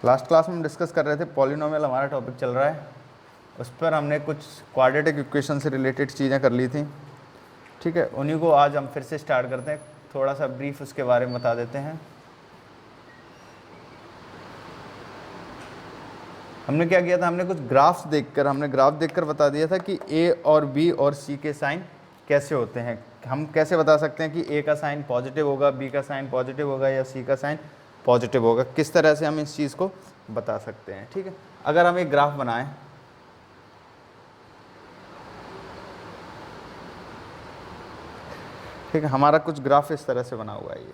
Last class में हम discuss कर रहे थे, पॉलिनोमियल हमारा टॉपिक चल रहा है, उस पर हमने कुछ क्वाड्रेटिक इक्वेशन से रिलेटेड चीज़ें कर ली थी। ठीक है, उन्हीं को आज हम फिर से स्टार्ट करते हैं, थोड़ा सा ब्रीफ उसके बारे में बता देते हैं। हमने क्या किया था, हमने कुछ ग्राफ देखकर बता दिया था कि ए और बी और सी के साइन कैसे होते हैं। हम कैसे बता सकते हैं कि ए का साइन पॉजिटिव होगा, बी का साइन पॉजिटिव होगा या सी का साइन पॉजिटिव होगा, किस तरह से हम इस चीज़ को बता सकते हैं। ठीक है, अगर हम एक ग्राफ बनाएं, ठीक है, हमारा कुछ ग्राफ इस तरह से बना हुआ है ये।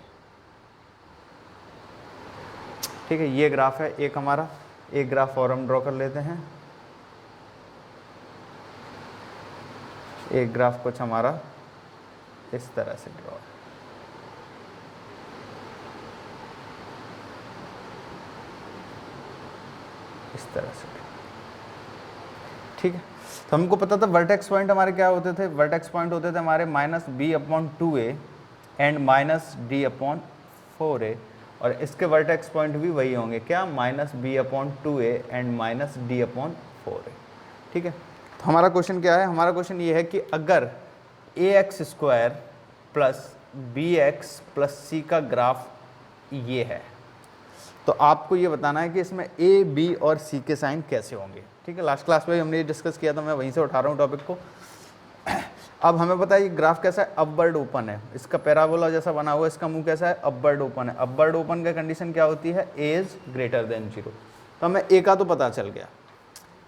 ठीक है, ये ग्राफ है एक हमारा, एक ग्राफ और हम ड्रॉ कर लेते हैं। एक ग्राफ कुछ हमारा इस तरह से ड्रॉ है। इस तरह से, ठीक है। तो हमको पता था वर्टेक्स पॉइंट हमारे क्या होते थे, वर्टेक्स पॉइंट होते थे हमारे -b/2a एंड -d/4a, और इसके वर्टेक्स पॉइंट भी वही होंगे, क्या, -b/2a एंड -d/4a। ठीक है, तो हमारा क्वेश्चन क्या है, हमारा क्वेश्चन ये है कि अगर ax² plus bx plus c का ग्राफ ये है, तो आपको ये बताना है कि इसमें a, b और c के साइन कैसे होंगे। ठीक है, लास्ट क्लास में हमने ये डिस्कस किया था, मैं वहीं से उठा रहा हूँ टॉपिक को। अब हमें पता है ये ग्राफ कैसा है, अपवर्ड ओपन है, इसका पैराबोला जैसा बना हुआ है, इसका मुंह कैसा है, अपवर्ड ओपन है। अपवर्ड ओपन का कंडीशन क्या होती है, a इज ग्रेटर देन 0। तो हमें a का तो पता चल गया।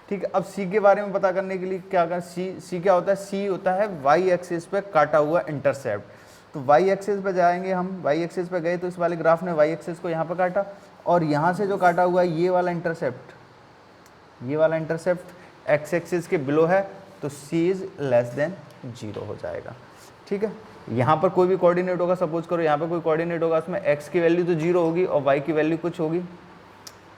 ठीक है, अब c के बारे में पता करने के लिए क्या करें, c क्या होता है, c होता है y एक्सिस पे काटा हुआ इंटरसेप्ट। तो y एक्सिस पे जाएंगे हम, y एक्सिस पे गए तो इस वाले ग्राफ ने y एक्सिस को यहाँ पे काटा, और यहाँ से जो काटा हुआ है ये वाला इंटरसेप्ट x एक्सिस के बिलो है, तो c इज लेस देन 0 हो जाएगा। ठीक है, यहाँ पर कोई भी कोऑर्डिनेट होगा, सपोज करो यहाँ पर कोई कोऑर्डिनेट होगा, उसमें x की वैल्यू तो 0 होगी और y की वैल्यू कुछ होगी।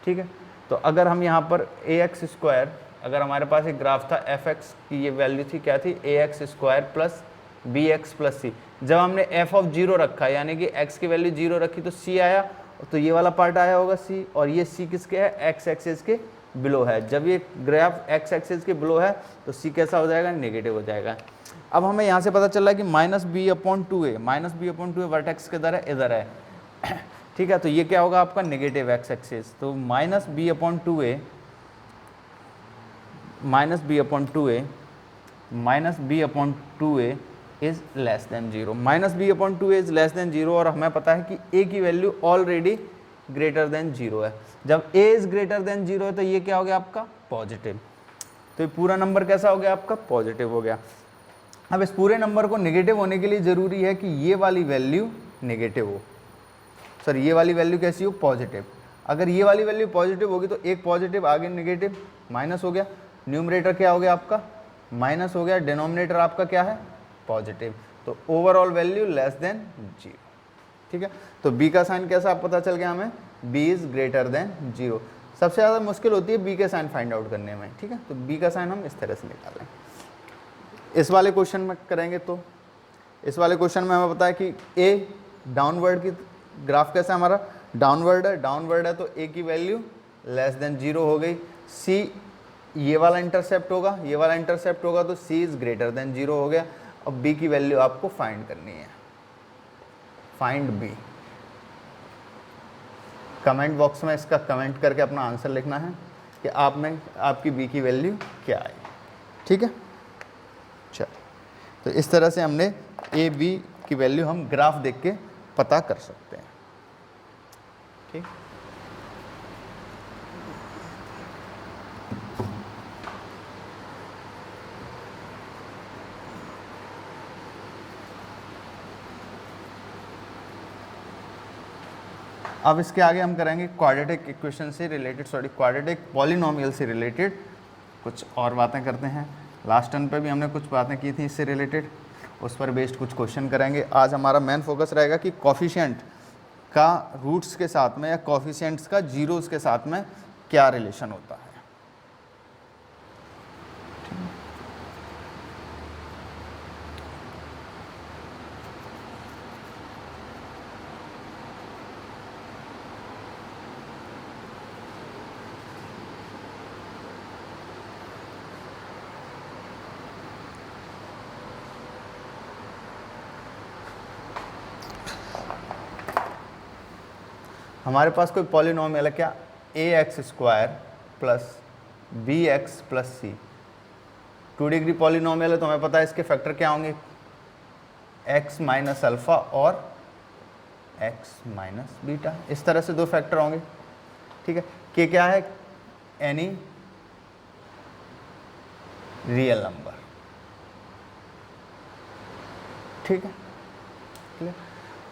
ठीक है, तो अगर हम यहाँ पर ax², अगर हमारे पास एक ग्राफ था fx की, ये वैल्यू थी, क्या थी, ax² plus bx plus c। जब हमने f(0) रखा, यानी कि x की वैल्यू 0 रखी, तो c आया, तो ये वाला पार्ट आया होगा c, और ये c किसके है, x एक्सिस के बिलो है। जब ये ग्राफ x एक्सिस के बिलो है तो c कैसा हो जाएगा, नेगेटिव हो जाएगा। अब हमें यहाँ से पता चल रहा है कि -b/2a वर्टेक्स किधर है, इधर है। ठीक है, तो ये क्या होगा आपका, नेगेटिव x एक्सिस। तो -b/2a is less than 0, -b/2a is less than 0, और हमें पता है कि a की वैल्यू ऑलरेडी ग्रेटर देन 0 है। जब a इज ग्रेटर देन 0 है तो ये क्या हो गया आपका, पॉजिटिव। तो ये पूरा नंबर कैसा हो गया आपका, पॉजिटिव हो गया। अब इस पूरे नंबर को नेगेटिव होने के लिए ज़रूरी है कि ये वाली वैल्यू नेगेटिव हो, सर ये वाली वैल्यू कैसी हो, पॉजिटिव। अगर ये वाली वैल्यू पॉजिटिव होगी तो एक पॉजिटिव आगे नेगेटिव, माइनस हो गया, न्यूमरेटर क्या हो गया आपका, माइनस हो गया, डिनोमिनेटर आपका क्या है, पॉजिटिव। तो ओवरऑल वैल्यू लेस देन 0। ठीक है, तो b का साइन कैसा आप पता चल गया हमें, b इज ग्रेटर देन 0। सबसे ज़्यादा मुश्किल होती है b के साइन फाइंड आउट करने में। ठीक है, तो b का साइन हम इस तरह से निकालें। इस वाले क्वेश्चन में करेंगे तो इस वाले क्वेश्चन में हमें पता है कि a डाउनवर्ड की ग्राफ कैसा है हमारा, डाउनवर्ड है, तो a की वैल्यू लेस देन 0 हो गई। c ये वाला इंटरसेप्ट होगा, तो c इज ग्रेटर देन 0 हो गया। अब b की वैल्यू आपको फाइंड करनी है, फाइंड b। कमेंट बॉक्स में इसका कमेंट करके अपना आंसर लिखना है कि आपकी b की वैल्यू क्या आई। ठीक है, चलो, तो इस तरह से हमने a b की वैल्यू हम ग्राफ देख के पता कर सकते हैं। ठीक, अब इसके आगे हम करेंगे क्वाड्रेटिक इक्वेशन से रिलेटेड, क्वाड्रेटिक पॉलिनोमियल से रिलेटेड कुछ और बातें करते हैं। लास्ट टर्न पे भी हमने कुछ बातें की थी इससे रिलेटेड, उस पर बेस्ड कुछ क्वेश्चन करेंगे। आज हमारा मेन फोकस रहेगा कि कॉफिशिएंट का रूट्स के साथ में या कॉफिशिएंट्स का जीरोस के साथ में क्या रिलेशन होता है। हमारे पास कोई पॉलिनोमियल है क्या, A X square plus B X plus C, 2 degree polynomial है तो हमें पता है इसके फैक्टर क्या होंगे, x माइनस अल्फ़ा और x माइनस बीटा, इस तरह से 2 फैक्टर होंगे। ठीक है, के क्या है, एनी रियल नंबर। ठीक है,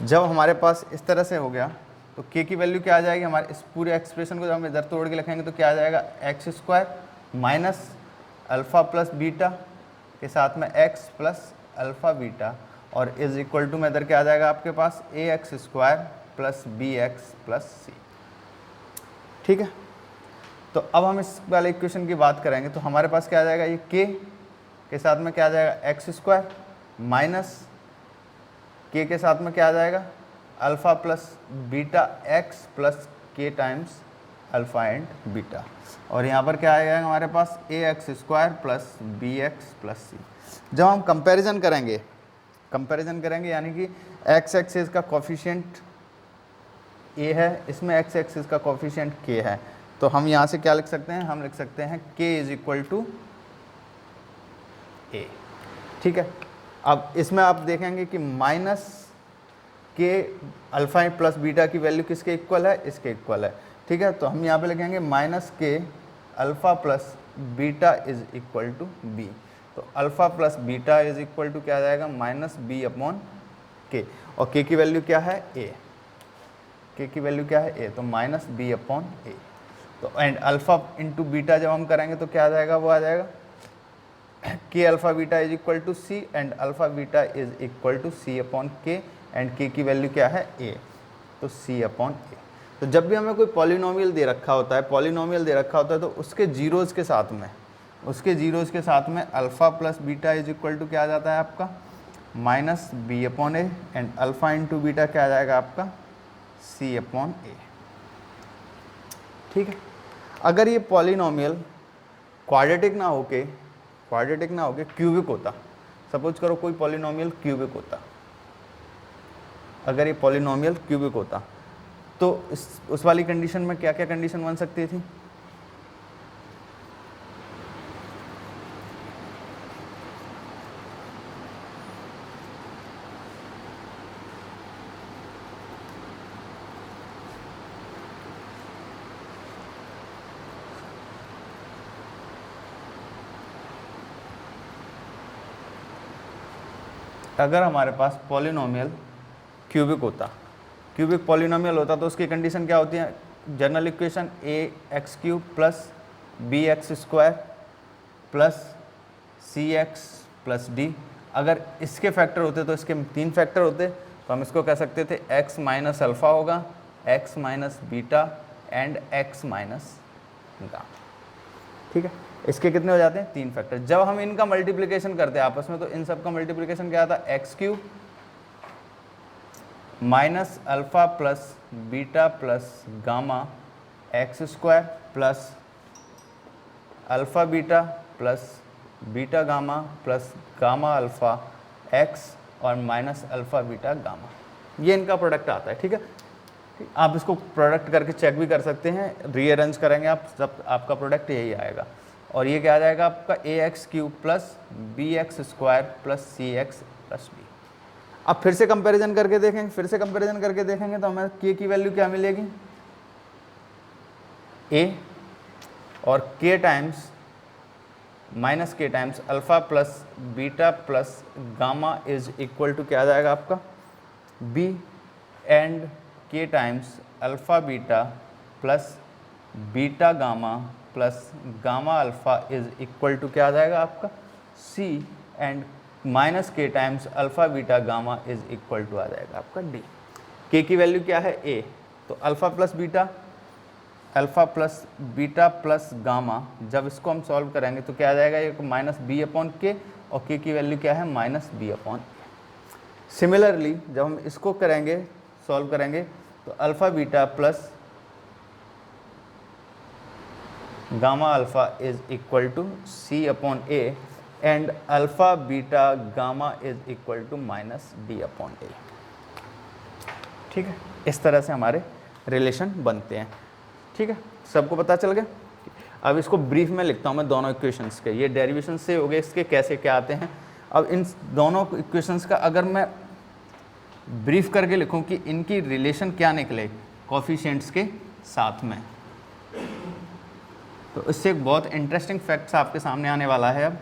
जब हमारे पास इस तरह से हो गया तो k की वैल्यू क्या आ जाएगी, हमारे इस पूरे एक्सप्रेशन को जब हम इधर तोड़ के लिखेंगे तो क्या आ जाएगा, x square minus alpha plus beta के साथ में x प्लस अल्फ़ा बीटा और इज इक्वल टू में इधर क्या आ जाएगा आपके पास, A X square plus B X plus C. ठीक है, तो अब हम इस वाले इक्वेशन की बात करेंगे तो हमारे पास क्या आ जाएगा, ये k के साथ में क्या आ जाएगा, एक्स स्क्वायर माइनस k के साथ में क्या आ जाएगा, alpha plus beta X plus K times alpha and beta, और यहाँ पर क्या आएगा हमारे पास, A X square plus B X plus C. जब हम कंपैरिजन करेंगे यानी कि एक्स एक्सिस का कोफिशिएंट a है, इसमें एक्स एक्सिस का कोफिशिएंट k है, तो हम यहाँ से क्या लिख सकते हैं, हम लिख सकते हैं k is equal to a। ठीक है, अब इसमें आप देखेंगे कि minus K alpha plus beta की वैल्यू किसके इक्वल है, इसके इक्वल है। ठीक है, तो हम यहाँ पे लिखेंगे minus K alpha plus beta is equal to B, तो alpha plus beta is equal to क्या आ जाएगा, माइनस बी अपॉन के, और के की वैल्यू क्या है, ए, के की वैल्यू क्या है, ए, तो माइनस बी अपॉन ए। तो एंड अल्फ़ा इंटू बीटा जब हम करेंगे तो क्या आ जाएगा, वो आ जाएगा के alpha beta is equal to c and alpha beta is equal to C upon k, and k की वैल्यू क्या है, ए, तो सी अपॉन ए। तो जब भी हमें कोई पॉलिनोमियल दे रखा होता है, तो उसके जीरोज़ के साथ में alpha plus beta is equal to क्या आ जाता है आपका, minus B upon A, and alpha into beta क्या आ जाएगा आपका, सी अपॉन ए। ठीक है, अगर ये पॉलिनोमियल क्वाड्रेटिक ना होके क्यूबिक होता, सपोज करो कोई पॉलिनोमियल क्यूबिक होता, अगर ये पॉलिनोमियल क्यूबिक होता तो उस वाली कंडीशन में क्या क्या कंडीशन बन सकती थी, अगर हमारे पास पॉलिनोमियल क्यूबिक पॉलिनोमियल होता तो उसकी कंडीशन क्या होती है, general equation A X cube plus B X square plus C X plus D. अगर इसके फैक्टर होते तो इसके 3 फैक्टर होते, तो हम इसको कह सकते थे एक्स माइनस अल्फ़ा होगा, x minus beta and x minus gamma. ठीक है, इसके कितने हो जाते हैं, 3 फैक्टर। जब हम इनका मल्टीप्लिकेशन करते हैं आपस में तो इन सब का मल्टीप्लिकेशन क्या आता है, x cube minus alpha plus beta plus gamma x square plus alpha beta plus beta gamma plus gamma alpha x और माइनस अल्फ़ा बीटा गामा, ये इनका प्रोडक्ट आता है। ठीक है, आप इसको प्रोडक्ट करके चेक भी कर सकते हैं, रीअरेंज करेंगे आप, सब आपका प्रोडक्ट यही आएगा। और ये क्या आ जाएगा आपका, A X cube plus B X square plus C X plus B. अब फिर से कंपैरिजन करके देखेंगे तो हमें के की वैल्यू क्या मिलेगी, ए और K times minus K times alpha plus beta plus gamma is equal to क्या आ जाएगा आपका, B and K times alpha beta plus beta gamma plus gamma alpha is equal to क्या आ जाएगा आपका, C and minus K times alpha beta gamma is equal to आ जाएगा आपका डी। के की वैल्यू क्या है, ए, तो alpha plus beta plus gamma, जब इसको हम सॉल्व करेंगे तो क्या आ जाएगा, ये माइनस बी अपॉन के, और के की वैल्यू क्या है, माइनस बी अपॉन। सिमिलरली जब हम इसको सॉल्व करेंगे तो alpha beta plus gamma alpha is equal to C upon A and alpha beta gamma is equal to minus D upon A. ठीक है, इस तरह से हमारे रिलेशन बनते हैं। ठीक है, सबको पता चल गया। अब इसको ब्रीफ में लिखता हूँ मैं दोनों इक्वेशंस के, ये डेरिवेशन से हो गए, इसके कैसे क्या आते हैं। अब इन दोनों इक्वेशंस का अगर मैं ब्रीफ करके लिखूं कि इनकी रिलेशन क्या निकले कोफिशिएंट्स के साथ में, तो इससे एक बहुत इंटरेस्टिंग फैक्ट्स आपके सामने आने वाला है। अब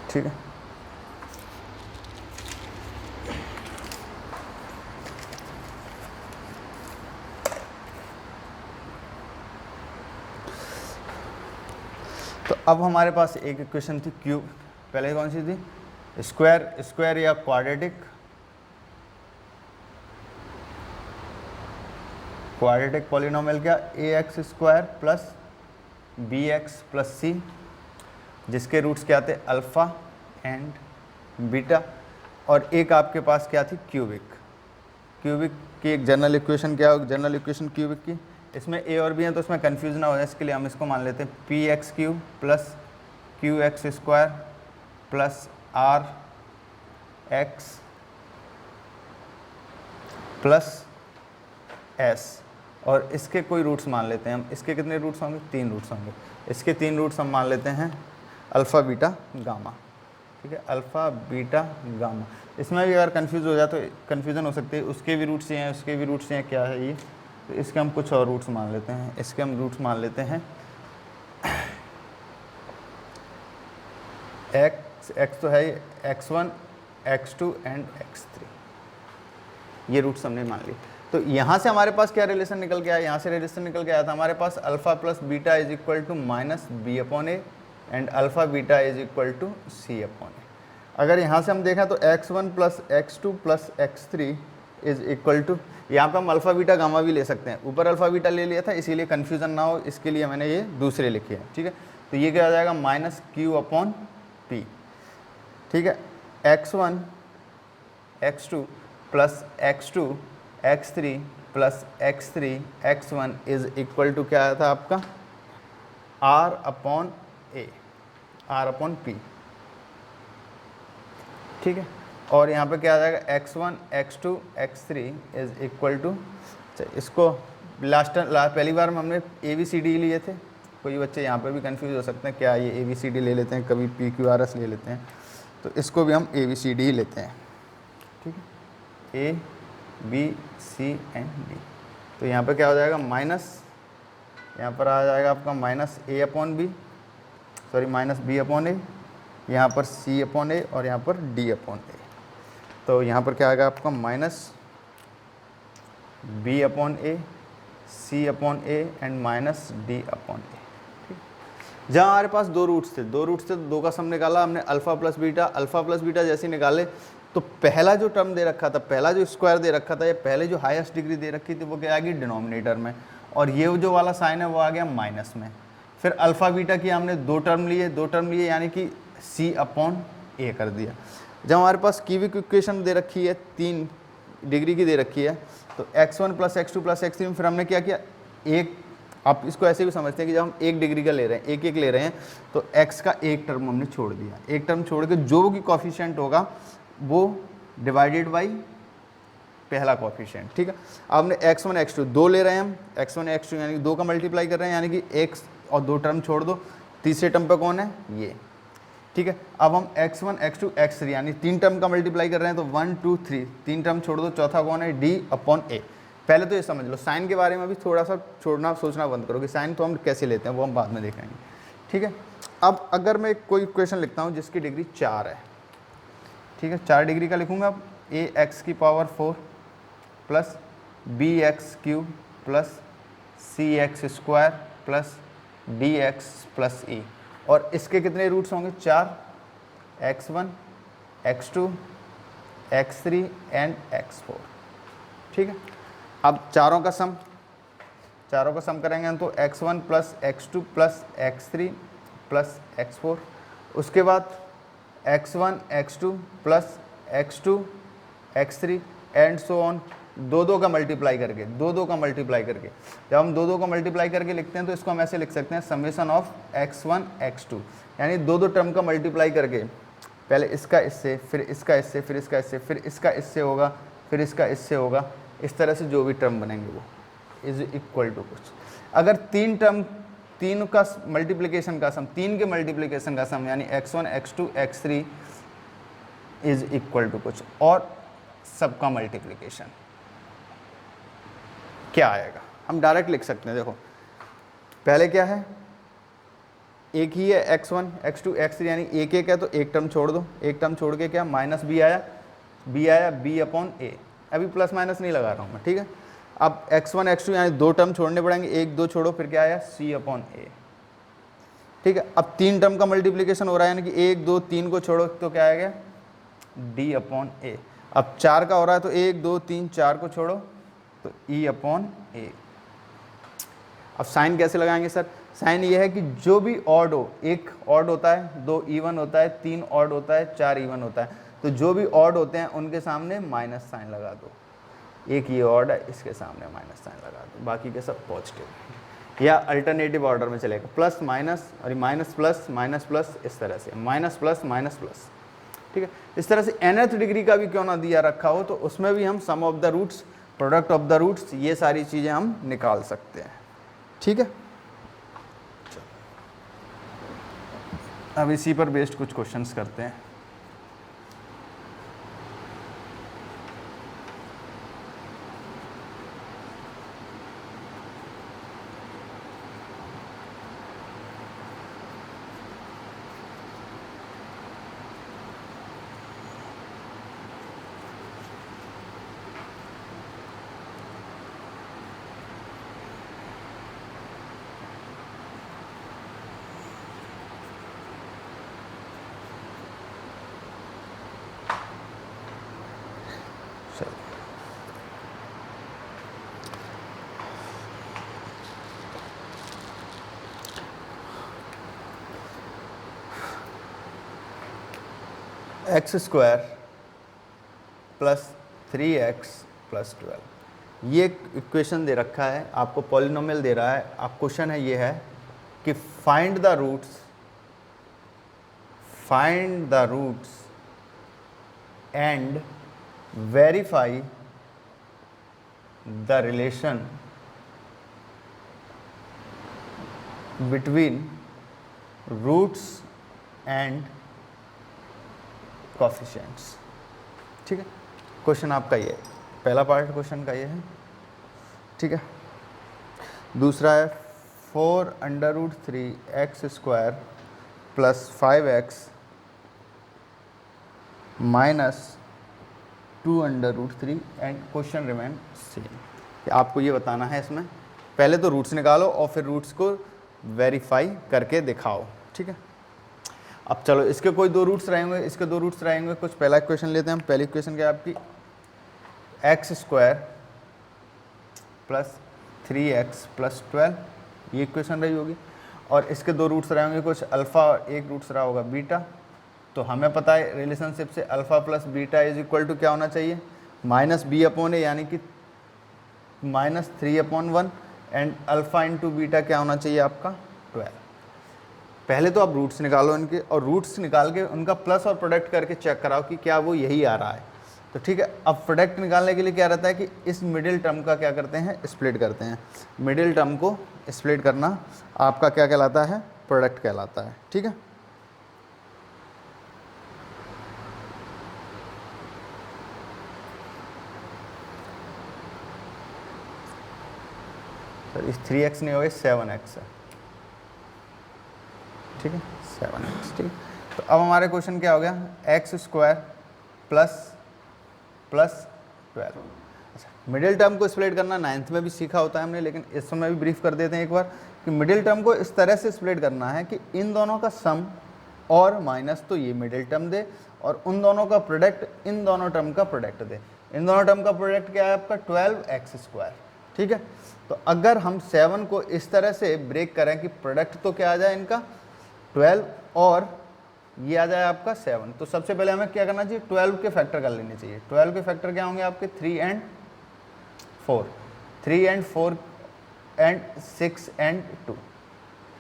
ठीक है, तो अब हमारे पास एक इक्वेशन थी क्यूब, पहले कौन सी थी, स्क्वायर या क्वाड्रेटिक पॉलिनोमियल क्या, ax square plus bx plus C, जिसके रूट्स क्या थे अल्फ़ा एंड बीटा, और एक आपके पास क्या थी क्यूबिक की एक जनरल इक्वेशन, क्या होगी जनरल इक्वेशन क्यूबिक की। इसमें ए और बी हैं तो इसमें कन्फ्यूज़न ना हो जाए, इसके लिए हम इसको मान लेते हैं p x cube plus q x square plus r x plus s, और इसके कोई रूट्स मान लेते हैं हम। इसके कितने रूट्स होंगे, 3 रूट्स होंगे। इसके 3 रूट्स हम मान लेते हैं अल्फ़ा बीटा गामा। ठीक है, अल्फ़ा बीटा गामा। इसमें भी अगर कन्फ्यूज़ हो जाए तो कन्फ्यूज़न हो सकती है, उसके भी रूट्स हैं उसके भी रूट्स हैं, क्या है ये, तो इसके हम कुछ और रूट्स मान लेते हैं। इसके हम रूट्स मान लेते हैं एक्स तो है x1 x2 एंड x3, ये रूट्स हमने मान लिए। तो यहाँ से हमारे पास क्या रिलेशन निकल के आया, यहाँ से रिलेशन निकल के आया था हमारे पास alpha plus beta is equal to minus B upon A and alpha beta is equal to C upon A. अगर यहाँ से हम देखें तो x1 plus x2 plus x3 is equal to, यहाँ पे हम अल्फ़ा बीटा गामा भी ले सकते हैं, ऊपर अल्फ़ा बीटा ले लिया था इसीलिए कन्फ्यूज़न ना हो इसके लिए मैंने ये दूसरे लिखे हैं। ठीक है, तो ये क्या आ जाएगा माइनस क्यू अपॉन पी। ठीक है, x1 x2 plus x2 x3 plus x3 x1 is equal to क्या आया था आपका r upon a, r upon p. ठीक है, और यहाँ पे क्या आ जाएगा x1 x2 x3 is equal to, इसको पहली बार में हमने ABCD लिए थे, कोई बच्चे यहाँ पे भी कंफ्यूज हो सकते हैं क्या ये ABCD ले लेते हैं, कभी PQRS ले लेते हैं, तो इसको भी हम ABCD ही लेते हैं। ठीक है, A B C and D। तो यहाँ पे क्या हो जाएगा माइनस, यहाँ पर आ जाएगा आपका minus A upon B, sorry minus B upon A, यहाँ पर C अपॉन ए और यहाँ पर D अपॉन ए। तो यहाँ पर क्या आएगा आपका minus B upon A, C upon A and minus D upon A. जहाँ हमारे पास दो रूट्स थे तो दो का सम निकाला हमने अल्फ़ा प्लस बीटा जैसे निकाले, तो पहला जो टर्म दे रखा था, पहला जो स्क्वायर दे रखा था, या पहले जो हाईएस्ट डिग्री दे रखी थी वो क्या आ गई डिनोमिनेटर में, और ये जो वाला साइन है वो आ गया माइनस में। फिर अल्फ़ा बीटा की हमने दो टर्म लिए यानी कि C अपॉन ए कर दिया। जब हमारे पास क्यूबिक इक्वेशन दे रखी है 3 डिग्री की दे रखी है, तो x1 plus x2 plus x3 में फिर हमने क्या किया, एक, आप इसको ऐसे भी समझते हैं कि जब हम 1 डिग्री का ले रहे हैं, एक ले रहे हैं, तो x का एक टर्म हमने छोड़ दिया, एक टर्म छोड़ के जो भी कोफिशिएंट होगा वो डिवाइडेड बाई पहला कोफिशिएंट। ठीक है, अब हमने x1 x2 दो ले रहे हैं हम, x1 x2 यानी कि 2 का मल्टीप्लाई कर रहे हैं, यानी कि x और 2 टर्म छोड़ दो, तीसरे टर्म पे कौन है ये। ठीक है, अब हम x1 x2 x3 यानी 3 टर्म का मल्टीप्लाई कर रहे हैं, तो 1 2 3 3 टर्म छोड़ दो, चौथा कौन है D अपॉन ए। पहले तो ये समझ लो, साइन के बारे में भी थोड़ा सा सोचना बंद करो कि साइन तो हम कैसे लेते हैं वो हम बाद में देखेंगे। ठीक है, अब अगर मैं कोई इक्वेशन लिखता हूँ जिसकी डिग्री 4 है, ठीक है, 4 डिग्री का लिखूँगा, अब ax की power 4 plus bx cube plus cx square plus dx plus e, और इसके कितने रूट्स होंगे 4, x1 x2 x3 and x4। ठीक है, अब चारों का सम, चारों का सम करेंगे तो x1 plus x2 plus x3 plus x4, उसके बाद x1 x2 plus x2 x3 and so on, दो का मल्टीप्लाई करके, दो का मल्टीप्लाई करके। जब हम दो का मल्टीप्लाई करके लिखते हैं तो इसको हम ऐसे लिख सकते हैं समेशन ऑफ x1 x2, यानी दो टर्म का मल्टीप्लाई करके, पहले इसका इससे, फिर इसका इससे, फिर इसका इससे, फिर इसका इससे होगा, फिर इसका इससे होगा, इस तरह से जो भी टर्म बनेंगे वो इज इक्वल टू कुछ। अगर तीन टर्म, तीन का मल्टीप्लिकेशन का सम, तीन के मल्टीप्लिकेशन का सम यानी x1 x2 x3 is equal to कुछ, और सबका मल्टीप्लिकेशन क्या आएगा हम डायरेक्ट लिख सकते हैं। देखो पहले क्या है, एक ही है x1 x2 x3 यानी एक एक है, तो एक टर्म छोड़ दो, एक टर्म छोड़ के क्या माइनस b आया, b अपॉन a, अभी प्लस माइनस नहीं लगा रहा हूँ मैं, ठीक है। अब x1 x2 यानी दो टर्म छोड़ने पड़ेंगे, एक दो छोड़ो, फिर क्या आया c अपॉन a, ठीक है। अब तीन टर्म का मल्टीप्लिकेशन हो रहा है यानी कि एक दो तीन को छोड़ो तो क्या आएगा d अपॉन a। अब चार का हो रहा है तो एक दो तीन चार को छोड़ो तो e अपॉन a। अब साइन कैसे लगाएंगे सर, साइन ये है कि जो भी ऑड हो, एक ऑड होता है, दो इवन होता है, तीन ऑड होता है, चार इवन होता है, तो जो भी ऑड होते हैं उनके सामने माइनस साइन लगा दो। एक ये ऑड है, इसके सामने माइनस साइन लगा दो, बाकी के सब पॉजिटिव या अल्टरनेटिव ऑर्डर में चलेगा, प्लस माइनस और माइनस प्लस, इस तरह से माइनस प्लस, ठीक है। इस तरह से nth डिग्री का भी क्यों ना दिया रखा हो तो उसमें भी हम sum of the roots, product of the roots, ये सारी चीज़ें हम निकाल सकते हैं, ठीक है। अब इसी पर बेस्ड कुछ क्वेश्चंस करते हैं। X square plus 3x plus 12, ये इक्वेशन दे रखा है आपको, पॉलिनोमियल दे रहा है। अब क्वेश्चन है ये है कि find the roots and verify the relation between roots and coefficients, ठीक है। क्वेश्चन आपका ये पहला पार्ट क्वेश्चन का ये है, ठीक है। दूसरा है 4√3x square plus 5x minus 2√3 and question remain same. आपको ये बताना है इसमें, पहले तो रूट्स निकालो और फिर रूट्स को वेरीफाई करके दिखाओ, ठीक है। अब चलो इसके कोई दो रूट्स रहेंगे, इसके दो रूट्स रहेंगे कुछ। पहला इक्वेशन लेते हैं हम। पहली इक्वेशन क्या है आपकी, x square plus 3x plus 12, ये इक्वेशन रही होगी। और इसके दो रूट्स रहेंगे कुछ अल्फ़ा और एक रूट्स रहा होगा बीटा। तो हमें पता है रिलेशनशिप से alpha plus beta is equal to क्या होना चाहिए, माइनस बी अपॉन ए, यानी कि minus 3/1 and alpha into beta क्या होना चाहिए आपका 12। पहले तो आप रूट्स निकालो इनके, और रूट्स निकाल के उनका प्लस और प्रोडक्ट करके चेक कराओ कि क्या वो यही आ रहा है। तो ठीक है, अब प्रोडक्ट निकालने के लिए क्या रहता है कि इस मिडिल टर्म का क्या करते हैं, स्प्लिट करते हैं। मिडिल टर्म को स्प्लिट करना आपका क्या कहलाता है, प्रोडक्ट कहलाता है, ठीक है। सर इस 3x नहीं होगा, 7x है, ठीक है, 7x, ठीक है। तो अब हमारे क्वेश्चन क्या हो गया, एक्स स्क्वायर प्लस 12। अच्छा, मिडिल टर्म को स्प्लिट करना 9th में भी सीखा होता है हमने, लेकिन इस समय भी ब्रीफ कर देते हैं एक बार कि मिडिल टर्म को इस तरह से स्प्लिट करना है कि इन दोनों का सम और माइनस तो ये मिडिल टर्म दे, और उन दोनों का प्रोडक्ट इन दोनों टर्म का प्रोडक्ट दे। इन दोनों टर्म का प्रोडक्ट क्या है आपका 12x स्क्वायर, ठीक है। तो अगर हम 7 को इस तरह से ब्रेक करें कि प्रोडक्ट तो क्या आ जाए इनका 12 और ये आ जाए आपका 7, तो सबसे पहले हमें क्या करना चाहिए, 12 के फैक्टर कर लेने चाहिए। 12 के फैक्टर क्या होंगे आपके 3 and 4, 3 and 4 and 6 and 2,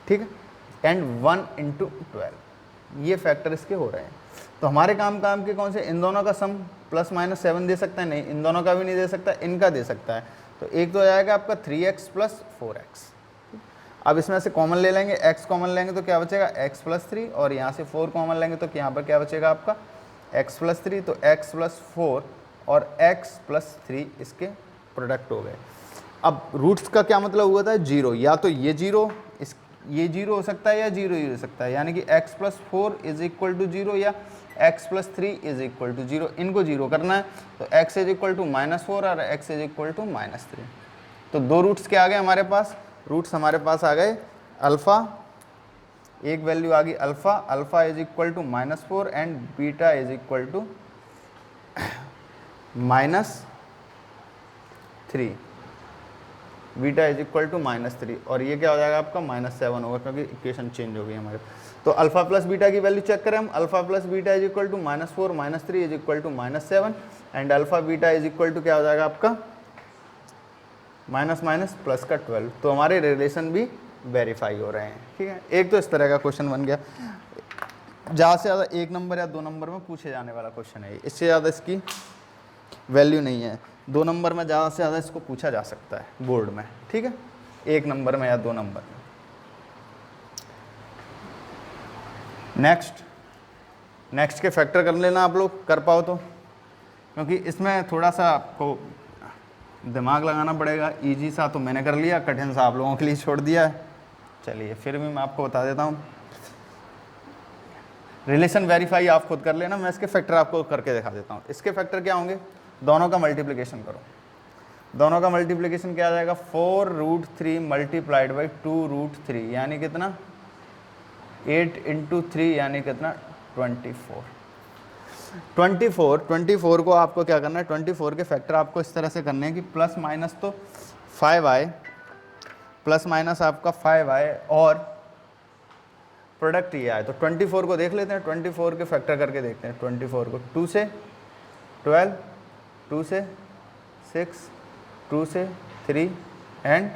ठीक है, एंड 1 into 12, ये फैक्टर इसके हो रहे हैं। तो हमारे काम के कौन से, इन दोनों का सम प्लस माइनस 7 दे सकता है, नहीं इन दोनों का भी नहीं दे सकता, इनका दे सकता है। तो एक तो हो जाएगा आपका 3x + 4x। अब इसमें से कॉमन ले लेंगे, x कॉमन लेंगे तो क्या बचेगा x + 3, और यहाँ से 4 कॉमन लेंगे तो यहाँ पर क्या बचेगा आपका x + 3, तो x + 4 और x + 3 इसके प्रोडक्ट हो गए। अब रूट्स का क्या मतलब हुआ था, 0, या तो ये 0 ये 0 हो सकता है या 0 ही हो सकता है, यानी कि x + 4 = 0 या x + 3 = 0, इनको 0 करना है। तो x = -4 और x = -3। तो दो रूट्स क्या आ गए हमारे पास, रूट्स हमारे पास आ गए अल्फ़ा, एक वैल्यू आ गई alpha, alpha = -4 and beta = -3, beta = -3, और ये क्या हो जाएगा आपका -7 होगा, क्योंकि इक्वेशन चेंज हो गई हमारे। तो अल्फ़ा प्लस बीटा की वैल्यू चेक करें हम, alpha plus beta = -4 -3 = -7, and alpha beta क्या हो जाएगा आपका माइनस माइनस प्लस का 12। तो हमारे रिलेशन भी वेरीफाई हो रहे हैं, ठीक है। एक तो इस तरह का क्वेश्चन बन गया, ज़्यादा से ज़्यादा 1 नंबर या 2 नंबर में पूछे जाने वाला क्वेश्चन है, इससे ज़्यादा इसकी वैल्यू नहीं है। 2 नंबर में ज़्यादा से ज़्यादा इसको पूछा जा सकता है बोर्ड में, ठीक है, 1 नंबर में या 2 नंबर में। नेक्स्ट के फैक्टर कर लेना आप लोग, कर पाओ तो, क्योंकि इसमें थोड़ा सा आपको दिमाग लगाना पड़ेगा। इजी सा तो मैंने कर लिया, कठिन सा आप लोगों के लिए छोड़ दिया है। चलिए फिर भी मैं आपको बता देता हूँ, रिलेशन वेरीफाई आप खुद कर लेना, मैं इसके फैक्टर आपको करके दिखा देता हूँ। इसके फैक्टर क्या होंगे, दोनों का मल्टीप्लिकेशन करो, दोनों का मल्टीप्लिकेशन क्या आ जाएगा 4√3 × 2√3, यानी कितना 8 × 3, यानी कितना 24 को आपको क्या करना है, 24 के फैक्टर आपको इस तरह से करने हैं कि प्लस माइनस तो 5i, प्लस माइनस आपका 5i और प्रोडक्ट ये आए। तो 24 को देख लेते हैं, 24 के फैक्टर करके देखते हैं। 24 को 2 से 12, 2 से 6, 2 से 3 एंड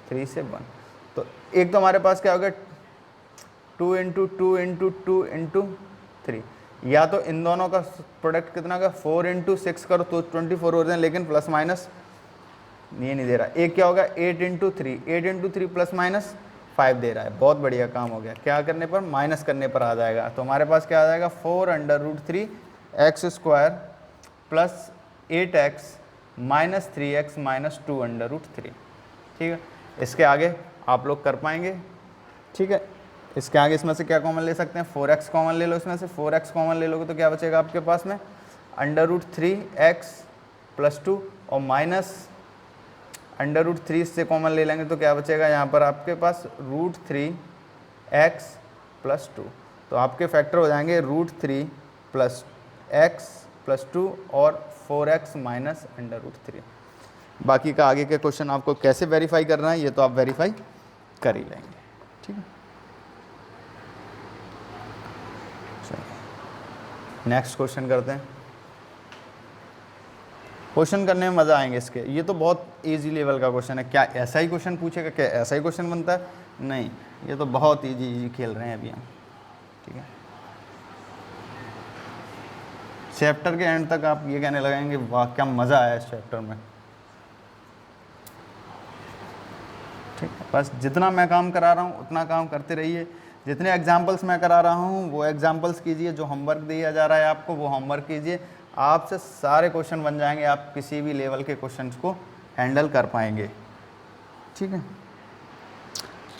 3 से 1। तो एक तो हमारे पास क्या हो गया 2 × 2 × 2 × 3, या तो इन दोनों का प्रोडक्ट कितना का 4 × 6 करो तो 24 हो जाए, लेकिन प्लस माइनस ये नहीं दे रहा। एक क्या होगा 8 × 3, 8 × 3 प्लस माइनस 5 दे रहा है। बहुत बढ़िया काम हो गया, क्या करने पर, माइनस करने पर आ जाएगा। तो हमारे पास क्या आ जाएगा 4√3 x² plus 8x minus 3x minus 2√3, ठीक है। इसके आगे आप लोग कर पाएंगे, ठीक है। इसके आगे इसमें से क्या कॉमन ले सकते हैं, 4x कॉमन ले लो, इसमें से 4x कॉमन ले लोगे तो क्या बचेगा आपके पास में √3x प्लस 2 और माइनस √3 से कॉमन ले लेंगे तो क्या बचेगा यहाँ पर आपके पास √3x प्लस 2। तो आपके फैक्टर हो जाएंगे √3 प्लस x प्लस 2 और 4x माइनस √3। बाकी का आगे के क्वेश्चन आपको कैसे वेरीफाई करना है ये तो आप वेरीफाई कर ही लेंगे, ठीक है। नेक्स्ट क्वेश्चन करते हैं। क्वेश्चन करने में मज़ा आएंगे इसके, ये तो बहुत इजी लेवल का क्वेश्चन है। क्या ऐसा ही क्वेश्चन पूछेगा, क्या ऐसा ही क्वेश्चन बनता है, नहीं, ये तो बहुत इजी खेल रहे हैं अभी हम, ठीक है। चैप्टर के एंड तक आप ये कहने लगेंगे वाह क्या मज़ा आया इस चैप्टर में, ठीक है। बस जितना मैं काम करा रहा हूँ उतना काम करते रहिए, जितने एग्जाम्पल्स मैं करा रहा हूँ वो एग्जाम्पल्स कीजिए, जो होमवर्क दिया जा रहा है आपको वो होमवर्क कीजिए, आपसे सारे क्वेश्चन बन जाएंगे, आप किसी भी लेवल के क्वेश्चंस को हैंडल कर पाएंगे, ठीक है।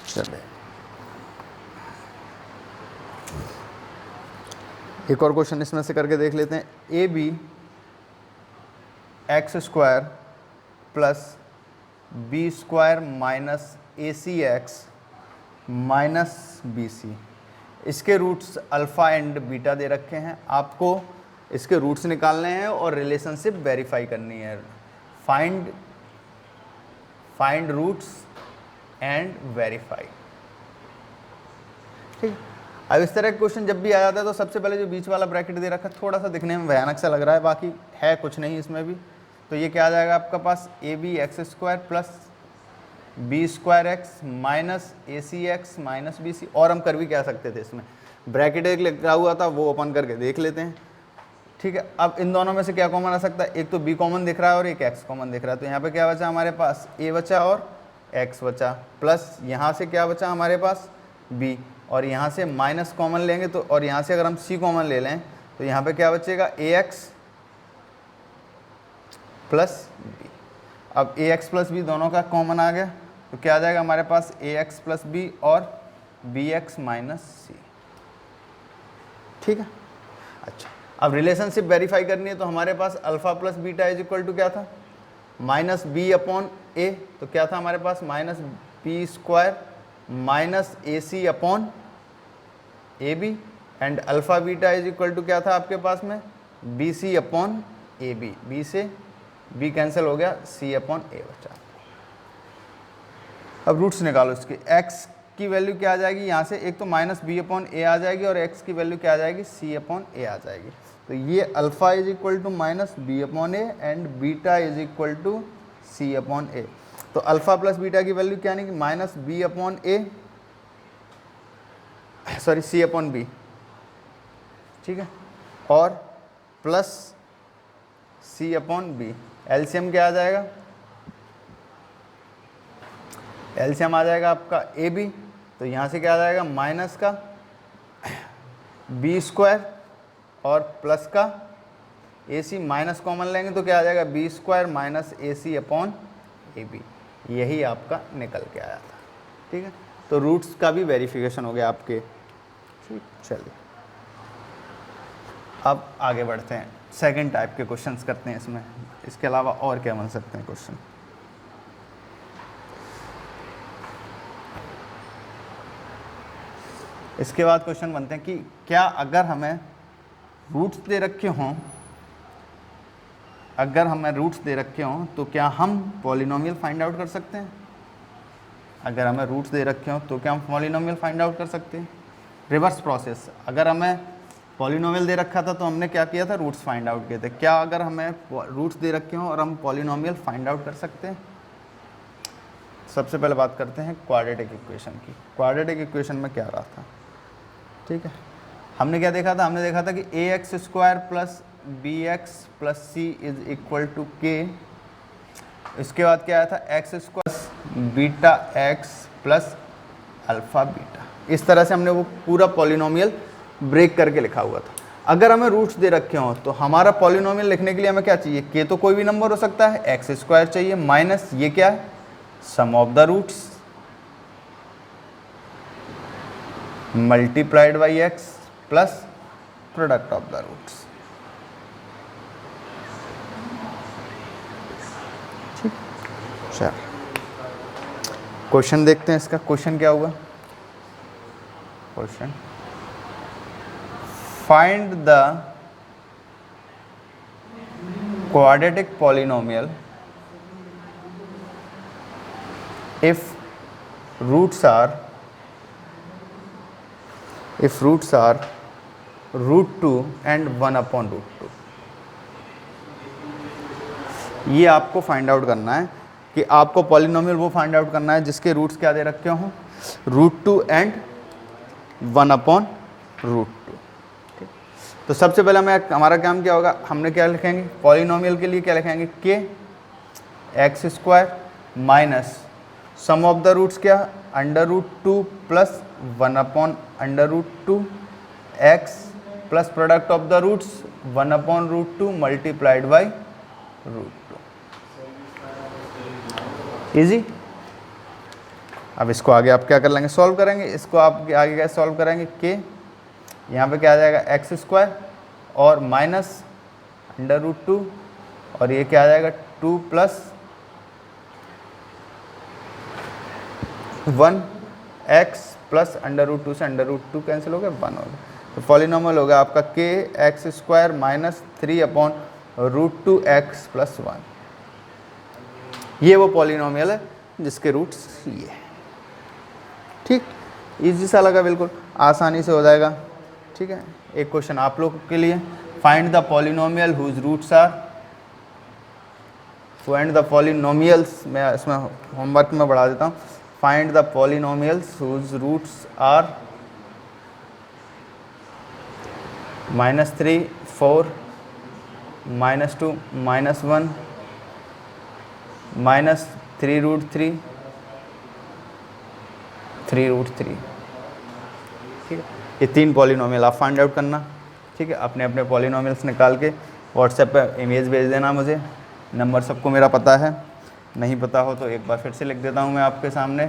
चलिए एक और क्वेश्चन इसमें से करके देख लेते हैं। AB x² plus B² minus ACX minus BC, इसके रूट्स अल्फ़ा एंड बीटा दे रखे हैं, आपको इसके रूट्स निकालने हैं और रिलेशनशिप वेरीफाई करनी है। Find roots and verify. ठीक, अब इस तरह का क्वेश्चन जब भी आ जाता है तो सबसे पहले जो बीच वाला ब्रैकेट दे रखा है थोड़ा सा दिखने में भयानक सा लग रहा है, बाकी है कुछ नहीं इसमें भी। तो ये क्या आ जाएगा आपका पास, A B X square plus B square X minus A C X minus B C. और हम कर भी क्या सकते थे, इसमें ब्रैकेट एक लिखा हुआ था वो ओपन करके देख लेते हैं। ठीक है, अब इन दोनों में से क्या कॉमन आ सकता है, एक तो b कॉमन दिख रहा है और एक x कॉमन दिख रहा है। तो यहाँ पे क्या बचा हमारे पास, a बचा और x बचा, प्लस यहाँ से क्या बचा हमारे पास b, और यहाँ से माइनस कॉमन लेंगे तो, और यहाँ से अगर हम c कॉमन ले लें तो यहाँ पे क्या बचेगा, ax प्लस b। अब ax प्लस b दोनों का कॉमन आ गया तो क्या आ जाएगा हमारे पास, ax प्लस b और bx माइनस c। ठीक है, अच्छा अब रिलेशनशिप वेरीफाई करनी है तो हमारे पास alpha plus beta is equal to क्या था, माइनस बी अपॉन ए। तो क्या था हमारे पास, minus B square minus A C upon A B, and alpha beta is equal to क्या था आपके पास में, बी सी अपॉन ए बी। बी से बी कैंसिल हो गया, सी अपॉन ए बचा। अब रूट्स निकालो इसके, एक्स की वैल्यू क्या आ जाएगी यहाँ से, एक तो माइनस बी अपॉन ए आ जाएगी और एक्स की वैल्यू क्या आ जाएगी, सी अपॉन ए आ जाएगी। तो ये alpha is equal to minus B upon A and beta is equal to C upon A. तो अल्फा प्लस बीटा की वैल्यू क्या नहीं, minus B upon A, sorry C upon B, ठीक है, और plus C upon B. LCM क्या आ जाएगा, एलसीएम आ जाएगा आपका ए बी, तो यहाँ से क्या आ जाएगा, माइनस का बी स्क्वायर और प्लस का ए सी, माइनस कॉमन लेंगे तो क्या आ जाएगा, बी स्क्वायर माइनस ए सी अपॉन ए बी। यही आपका निकल के आया था। ठीक है, तो रूट्स का भी वेरिफिकेशन हो गया आपके। ठीक, चलिए अब आगे बढ़ते हैं, सेकंड टाइप के क्वेश्चंस करते हैं इसमें। इसके अलावा और क्या बन सकते हैं क्वेश्चन। इसके बाद क्वेश्चन बनते हैं कि क्या अगर हमें रूट्स दे रखे हों, अगर हमें रूट्स दे रखे हों तो क्या हम पॉलिनोमियल फाइंड आउट कर सकते हैं। अगर हमें रूट्स दे रखे हों तो क्या हम पॉलिनोमियल फाइंड आउट कर सकते हैं। रिवर्स प्रोसेस, अगर हमें पॉलिनोमियल दे रखा था तो हमने क्या किया था, रूट्स फाइंड आउट किए थे। क्या अगर हमें रूट्स दे रखे हों और हम पॉलिनोमियल फाइंड आउट कर सकते हैं। सबसे पहले बात करते हैं क्वाड्रेटिक इक्वेशन की। क्वाड्रेटिक इक्वेशन में क्या रहा था, ठीक है, हमने क्या देखा था, हमने देखा था कि A X square plus B X plus C is equal to K. इसके बाद क्या आया था, X square beta X plus alpha beta. इस तरह से हमने वो पूरा पॉलिनोमियल ब्रेक करके लिखा हुआ था। अगर हमें रूट्स दे रखे हों तो हमारा पॉलिनोमियल लिखने के लिए हमें क्या चाहिए, के तो कोई भी नंबर हो सकता है, एक्स स्क्वायर चाहिए माइनस ये क्या है, sum of the roots multiplied by X plus product of the roots. ठीक, चल क्वेश्चन देखते हैं इसका। क्वेश्चन क्या हुआ, question find the quadratic polynomial if roots are root 2 and 1 upon root 2। ये आपको फाइंड आउट करना है कि आपको पॉलिनोमियल वो फाइंड आउट करना है जिसके रूट्स क्या दे रखे हों, रूट 2 एंड 1 अपॉन रूट 2। ठीक, तो सबसे पहले हमारा काम क्या होगा, हमने क्या लिखेंगे पॉलिनोमियल के लिए, क्या लिखेंगे, K x square minus sum of the roots क्या, under root 2 plus 1 upon under root 2 x plus product of the roots 1 upon root 2 multiplied by root 2। Easy. अब इसको आगे आप क्या कर लेंगे, सॉल्व करेंगे। इसको आप आगे क्या सॉल्व करेंगे, के यहाँ पे क्या आ जाएगा एक्स स्क्वायर और माइनस अंडर रूट 2 और ये क्या आ जाएगा 2 plus 1 x plus under root 2 से अंडर रूट 2 कैंसिल हो गया, 1 हो गया। तो पॉलिनोमियल होगा आपका के x square minus 3 upon root 2 x plus 1। ये वो पॉलिनोमियल है जिसके रूट्स ये। ठीक, इजी सा लगा, बिल्कुल आसानी से हो जाएगा। ठीक है, एक क्वेश्चन आप लोग के लिए, find the polynomial whose roots are, find the polynomials, मैं इसमें होमवर्क में बढ़ा देता हूँ, find the polynomials whose roots are -3, 4, -2, -1, -3√3, 3√3। ठीक है, ये 3 पॉलिनोमियल आप फाइंड आउट करना। ठीक है, अपने अपने पॉलिनोमियल्स निकाल के व्हाट्सएप पे इमेज भेज देना मुझे। नंबर सबको मेरा पता है, नहीं पता हो तो एक बार फिर से लिख देता हूँ मैं आपके सामने।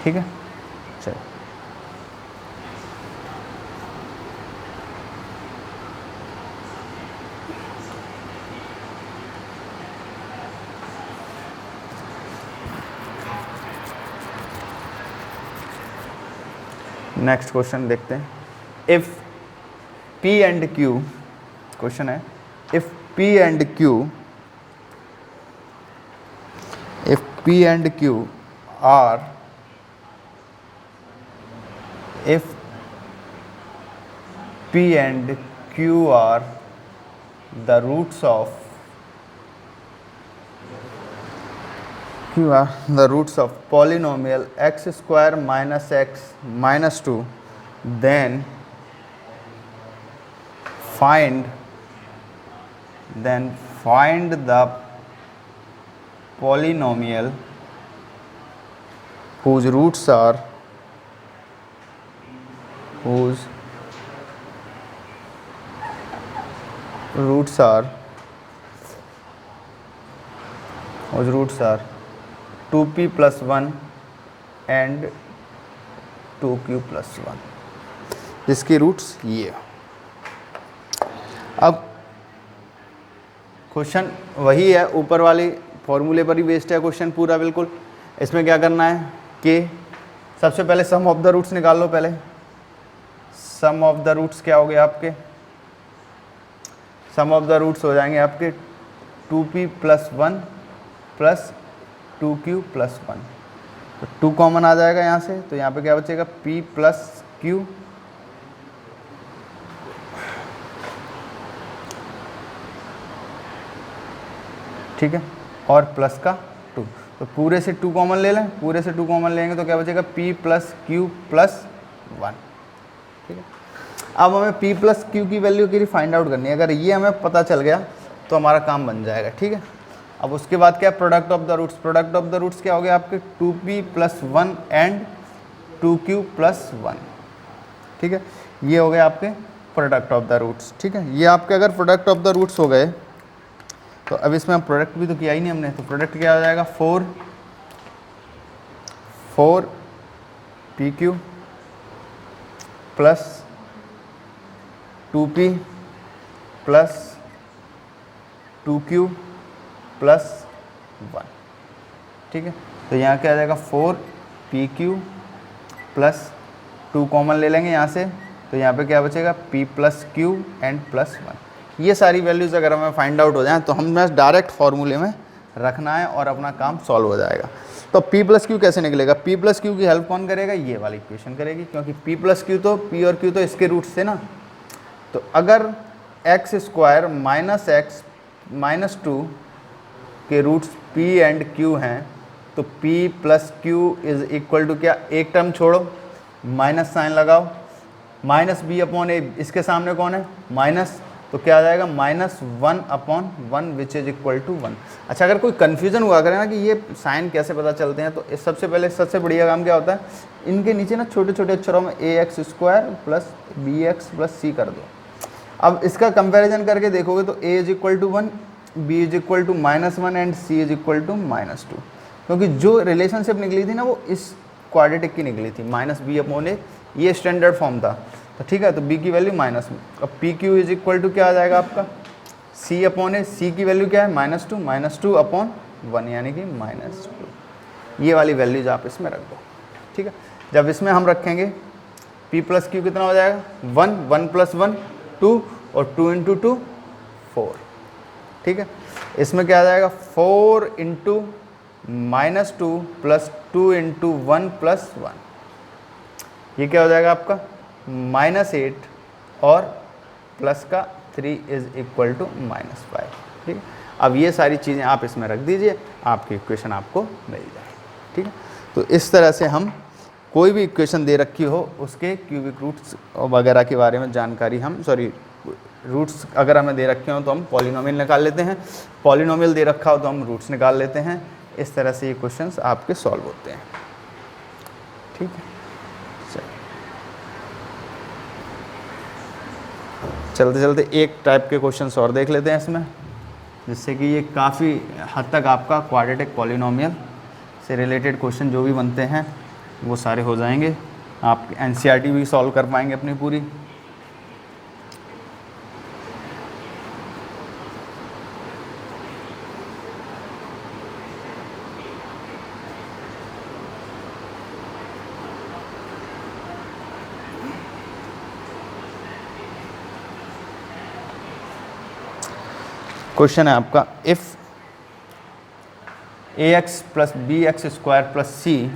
ठीक है, चलिए नेक्स्ट क्वेश्चन देखते हैं। If P and Q, question है, if P and Q are, if P and Q are the roots of polynomial x square minus x minus 2, then find the polynomial whose roots are whose roots are 2p plus 1 and 2q plus 1, जिसकी roots ये। अब question वही है, ऊपर वाली फॉर्मूले पर ही based है क्वेश्चन पूरा बिल्कुल। इसमें क्या करना है कि सबसे पहले सम ऑफ द रूट्स निकाल लो। पहले सम ऑफ द रूट्स क्या हो गया आपके, सम ऑफ द रूट्स हो जाएंगे आपके 2p plus 1 plus 2q plus 1। तो 2 कॉमन आ जाएगा यहाँ से, तो यहाँ पे क्या बचेगा p plus q ठीक है, और प्लस का 2। तो पूरे से 2 कॉमन ले लें, पूरे से 2 कॉमन लेंगे तो क्या बचेगा p plus q plus 1। ठीक है, अब हमें p plus q की वैल्यू की फाइंड आउट करनी है। अगर ये हमें पता चल गया तो हमारा काम बन जाएगा। ठीक है, अब उसके बाद क्या, product of the roots. Product of the roots क्या हो गया आपके 2p plus 1 and 2q plus 1। ठीक है, ये हो गए आपके प्रोडक्ट ऑफ द रूट्स। ठीक है, ये आपके अगर प्रोडक्ट ऑफ द रूट्स हो गए तो अब इसमें हम प्रोडक्ट भी तो किया ही नहीं हमने, तो प्रोडक्ट क्या हो जाएगा 4pq plus 2p plus 2q plus 1। ठीक है, तो यहाँ क्या आ जाएगा 4pq प्लस 2 कॉमन ले लेंगे यहाँ से, तो यहाँ पे क्या बचेगा p plus q and plus 1। ये सारी वैल्यूज़ अगर हमें फाइंड आउट हो जाए तो हमें डायरेक्ट फार्मूले में रखना है और अपना काम सॉल्व हो जाएगा। तो p प्लस क्यू कैसे निकलेगा, p प्लस क्यू की हेल्प कौन करेगा, ये वाली इक्वेशन करेगी, क्योंकि p प्लस क्यू तो p और q तो इसके रूट्स थे ना। तो अगर x square minus x minus 2 के रूट्स p एंड q हैं तो p plus q is equal to क्या, एक टर्म छोड़ो, माइनस साइन लगाओ, माइनस b अपॉन ए, इसके सामने कौन है माइनस, तो क्या आ जाएगा -1/1 विच इज इक्वल टू 1। अच्छा, अगर कोई कन्फ्यूजन हुआ करे ना कि ये साइन कैसे पता चलते हैं, तो इस सबसे पहले सबसे बढ़िया काम क्या होता है, इनके नीचे ना छोटे छोटे अक्षरों में ax square plus bx plus c कर दो। अब इसका कंपैरिजन करके देखोगे तो a is equal to 1, b is equal to -1 and c is equal to -2, क्योंकि जो रिलेशनशिप निकली थी ना वो इस क्वाड्रेटिक की निकली थी, -b/a, ये स्टैंडर्ड फॉर्म था। तो ठीक है, तो b की वैल्यू माइनस में, अब p q is equal to क्या आ जाएगा आपका c/a, c की वैल्यू क्या है -2/1 यानी कि -2। ये वाली वैल्यूज आप इसमें रख दो। ठीक है, जब इसमें हम रखेंगे p प्लस क्यू कितना हो जाएगा 1 1 + 1 2 और 2 × 2 4। ठीक है, इसमें क्या आ जाएगा 4 इंटू -2 प्लस 2 इंटू 1 प्लस 1, ये क्या हो जाएगा आपका -8 और प्लस का 3 इज इक्वल टू -5। ठीक है, अब ये सारी चीज़ें आप इसमें रख दीजिए, आपकी इक्वेशन आपको मिल जाएगी। ठीक है, तो इस तरह से हम कोई भी इक्वेशन दे रखी हो उसके क्यूबिक रूट्स वगैरह के बारे में जानकारी हम रूट्स अगर हमें दे रखे हो तो हम पॉलिनोमियल निकाल लेते हैं, पॉलिनोमियल दे रखा हो तो हम रूट्स निकाल लेते हैं। इस तरह से ये क्वेश्चंस आपके सॉल्व होते हैं। ठीक है, चलते चलते एक टाइप के क्वेश्चंस और देख लेते हैं इसमें, जिससे कि ये काफ़ी हद तक आपका क्वाड्रेटिक पॉलिनोमियल से रिलेटेड क्वेश्चन जो भी बनते हैं वो सारे हो जाएंगे। आप एनसीईआरटी भी सॉल्व कर पाएंगे अपनी पूरी। क्वेश्चन है आपका, if ax plus B X square plus C,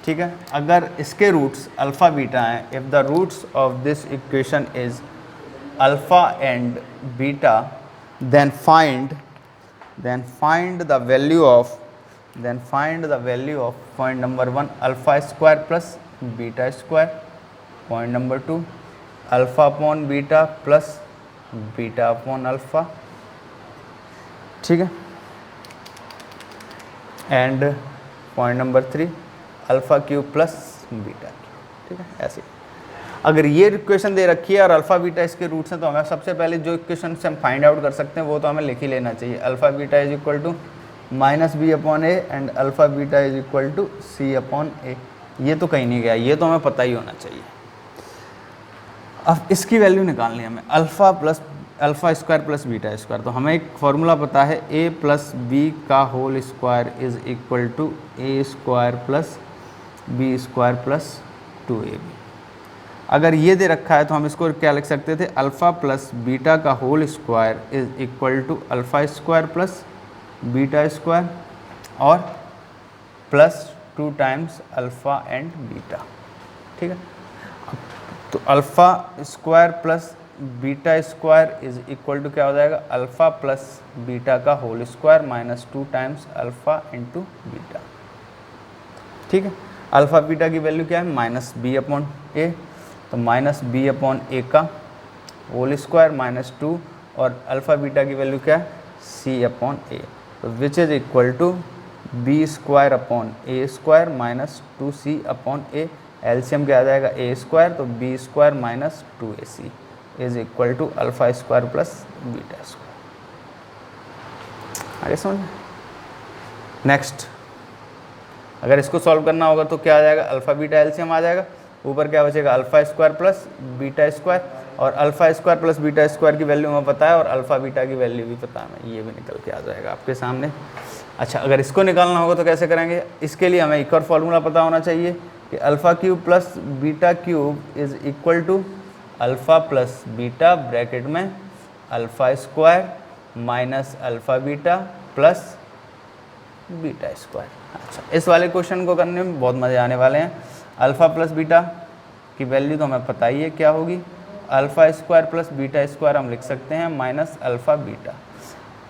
ठीक है, अगर इसके रूट्स अल्फ़ा बीटा हैं, if the roots of this equation is alpha and beta, then find the value of point number 1 alpha square plus beta square, point number 2 alpha upon beta plus beta upon alpha. ठीक है, and point number 3 alpha cube plus beta cube. ठीक है, ऐसे अगर ये equation दे रखी है और अल्फ़ा बीटा इसके रूट्स हैं तो हमें सबसे पहले जो इक्वेशन से हम फाइंड आउट कर सकते हैं वो तो हमें लिख ही लेना चाहिए। Alpha beta is equal to -b upon a and alpha beta is equal to c upon a। ये तो कहीं नहीं गया, ये तो हमें पता ही होना चाहिए। अब इसकी वैल्यू निकालनी है हमें, alpha square plus beta square. तो हमें एक फॉर्मूला पता है, a प्लस बी का whole square is equal to a square plus B square plus 2ab। अगर ये दे रखा है तो हम इसको क्या लिख सकते थे, अल्फ़ा प्लस बीटा का whole square is equal to alpha square plus beta square और plus 2 times alpha and beta. ठीक है, तो alpha square plus beta square is equal to क्या हो जाएगा, अल्फ़ा प्लस बीटा का whole square minus 2 times alpha into beta. ठीक है, अल्फ़ा बीटा की वैल्यू क्या है, -b अपॉन a, तो -b अपॉन a का होल स्क्वायर -2 और अल्फ़ा बीटा की वैल्यू क्या है, c अपॉन a, तो which is equal to b square upon a square minus 2c upon a। LCM क्या आ जाएगा, a स्क्वायर, तो b square minus 2ac is equal to alpha square plus beta square. आगे समझ। Next, अगर इसको solve करना होगा तो क्या आ जाएगा, अल्फ़ा बीटा एलसीएम आ जाएगा, ऊपर क्या बचेगा, alpha square plus beta square, और alpha square plus beta square की वैल्यू हमें पता है और अल्फ़ा बीटा की वैल्यू भी पता है हमें, ये भी निकल के आ जाएगा आपके सामने। अच्छा, अगर इसको निकालना होगा तो कैसे करेंगे, इसके लिए हमें एक और फॉर्मूला पता होना चाहिए कि alpha cube plus beta cube is equal to alpha plus beta bracket में alpha square minus alpha beta plus beta square. अच्छा, इस वाले क्वेश्चन को करने में बहुत मज़े आने वाले हैं। अल्फ़ा प्लस बीटा की वैल्यू तो हमें पता ही है क्या होगी, alpha square plus beta square हम लिख सकते हैं माइनस अल्फ़ा बीटा।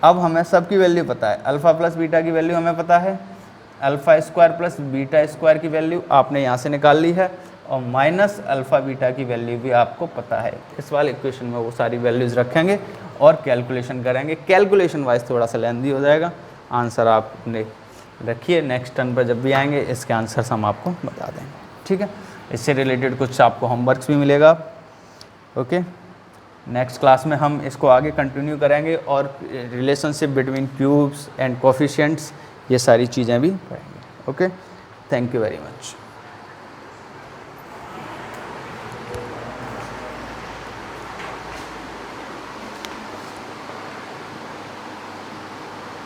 अब हमें सब की वैल्यू पता है, अल्फ़ा प्लस बीटा की वैल्यू हमें पता है, alpha square plus beta square की वैल्यू आपने यहाँ से निकाल ली है, और माइनस अल्फ़ा बीटा की वैल्यू भी आपको पता है। इस वाले इक्वेशन में वो सारी वैल्यूज़ रखेंगे और कैलकुलेशन करेंगे। कैलकुलेशन वाइज थोड़ा सा लेंदी हो जाएगा, आंसर आपने रखिए, नेक्स्ट टर्न पर जब भी आएंगे इसके आंसर्स हम आपको बता देंगे। ठीक है, इससे रिलेटेड कुछ आपको होमवर्क्स भी मिलेगा। ओके, नेक्स्ट क्लास में हम इसको आगे कंटिन्यू करेंगे और relationship between cubes and coefficients, ये सारी चीज़ें भी पढ़ेंगे। Okay, thank you very much.